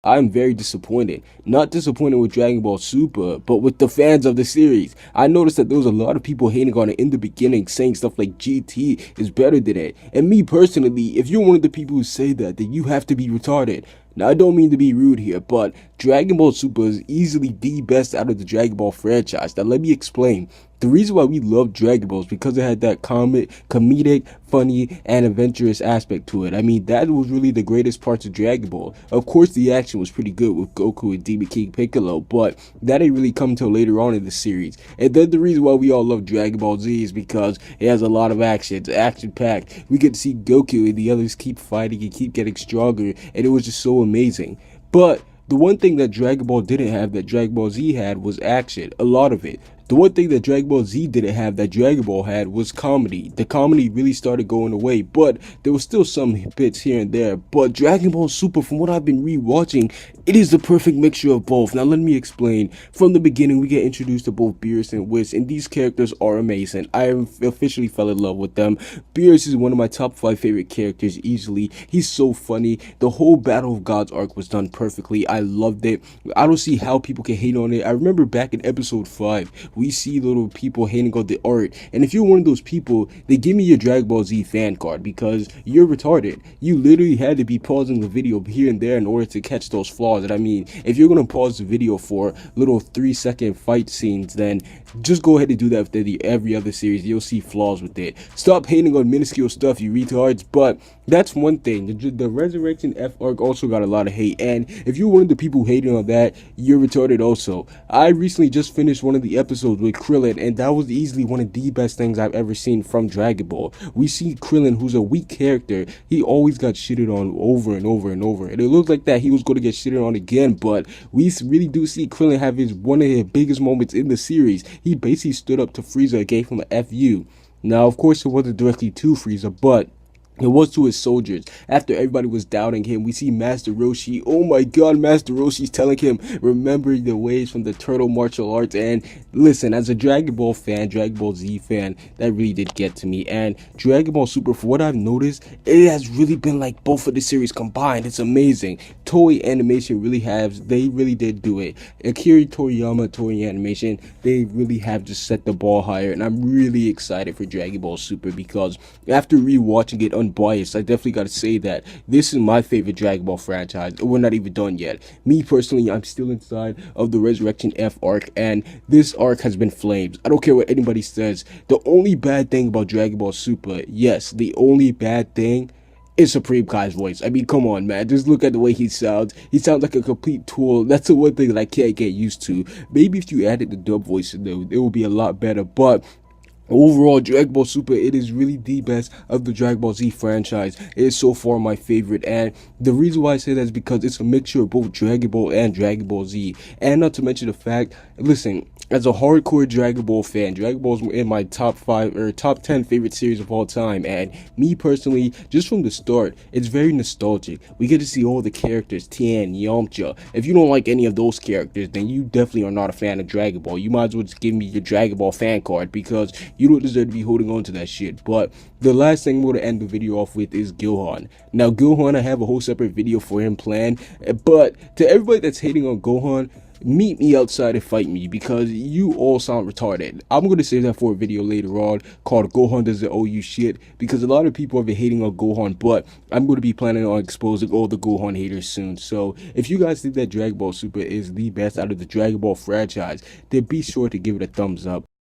I'm very disappointed. Not disappointed with Dragon Ball Super, but with the fans of the series. I noticed that there was a lot of people hating on it in the beginning, saying stuff like GT is better than it. And me personally, if you're one of the people who say that, then you have to be retarded. Now, I don't mean to be rude here, but Dragon Ball Super is easily the best out of the Dragon Ball franchise. Now, let me explain. The reason why we love Dragon Ball is because it had that comedic, funny, and adventurous aspect to it. I mean, that was really the greatest parts of Dragon Ball. Of course, the action was pretty good with Goku and Demon King Piccolo, but that didn't really come till later on in the series. And then the reason why we all love Dragon Ball Z is because it has a lot of action. It's action-packed. We get to see Goku and the others keep fighting and keep getting stronger, and it was just so amazing. But the one thing that Dragon Ball didn't have that Dragon Ball Z had was action, a lot of it. The one thing that Dragon Ball Z didn't have that Dragon Ball had was comedy. The comedy really started going away, but there was still some bits here and there. But Dragon Ball Super, from what I've been rewatching, it is the perfect mixture of both. Now let me explain. From the beginning, we get introduced to both Beerus and Whis, and these characters are amazing. I officially fell in love with them. Beerus is one of my top 5 favorite characters easily. He's so funny. The whole Battle of Gods arc was done perfectly. I loved it. I don't see how people can hate on it. I remember back in episode 5, we see little people hating on the art, and if you're one of those people, they give me your Dragon Ball Z fan card because you're retarded. You literally had to be pausing the video here and there in order to catch those flaws. And I mean, if you're gonna pause the video for little 3-second fight scenes, then just go ahead and do that with every other series. You'll see flaws with it. Stop hating on minuscule stuff, you retards. But that's one thing. The Resurrection F arc also got a lot of hate, and if you're one of the people hating on that, you're retarded also. I recently just finished one of the episodes with Krillin, and that was easily one of the best things I've ever seen from Dragon Ball. We see Krillin, who's a weak character. He always got shitted on over and over and over, and it looked like that he was going to get shitted on again, but we really do see Krillin have one of his biggest moments in the series. He basically stood up to Frieza and gave him a FU. Now, of course, it wasn't directly to Frieza, but it was to his soldiers. After everybody was doubting him, we see Master Roshi. Oh my god, Master Roshi's telling him, remember the ways from the turtle martial arts. And listen, as a Dragon Ball fan, Dragon Ball Z fan, that really did get to me. And Dragon Ball Super, for what I've noticed, it has really been like both of the series combined. It's amazing. Toei Animation they really did do it. Akira Toriyama, Toei Animation, they really have just set the ball higher. And I'm really excited for Dragon Ball Super because after rewatching it unbiased, I definitely gotta say that this is my favorite Dragon Ball franchise. We're not even done yet. Me personally, I'm still inside of the Resurrection F arc, and this arc has been flames. I don't care what anybody says. The only bad thing about Dragon Ball Super, yes, the only bad thing is Supreme Kai's voice. I mean, come on, man. Just look at the way he sounds. He sounds like a complete tool. That's the one thing that I can't get used to. Maybe if you added the dub voice, though, it would be a lot better, but overall, Dragon Ball Super, it is really the best of the Dragon Ball Z franchise. It is so far my favorite, and the reason why I say that is because it's a mixture of both Dragon Ball and Dragon Ball Z. And not to mention the fact, listen, as a hardcore Dragon Ball fan, Dragon Ball is in my top 5 or top 10 favorite series of all time, and me personally, just from the start, it's very nostalgic. We get to see all the characters, Tien, Yamcha. If you don't like any of those characters, then you definitely are not a fan of Dragon Ball. You might as well just give me your Dragon Ball fan card because you don't deserve to be holding on to that shit. But the last thing we're going to end the video off with is Gohan. Now, Gohan, I have a whole separate video for him planned, but to everybody that's hating on Gohan, meet me outside and fight me because you all sound retarded. I'm going to save that for a video later on called Gohan Doesn't Owe You Shit, because a lot of people have been hating on Gohan, but I'm going to be planning on exposing all the Gohan haters soon. So if you guys think that Dragon Ball Super is the best out of the Dragon Ball franchise, then be sure to give it a thumbs up.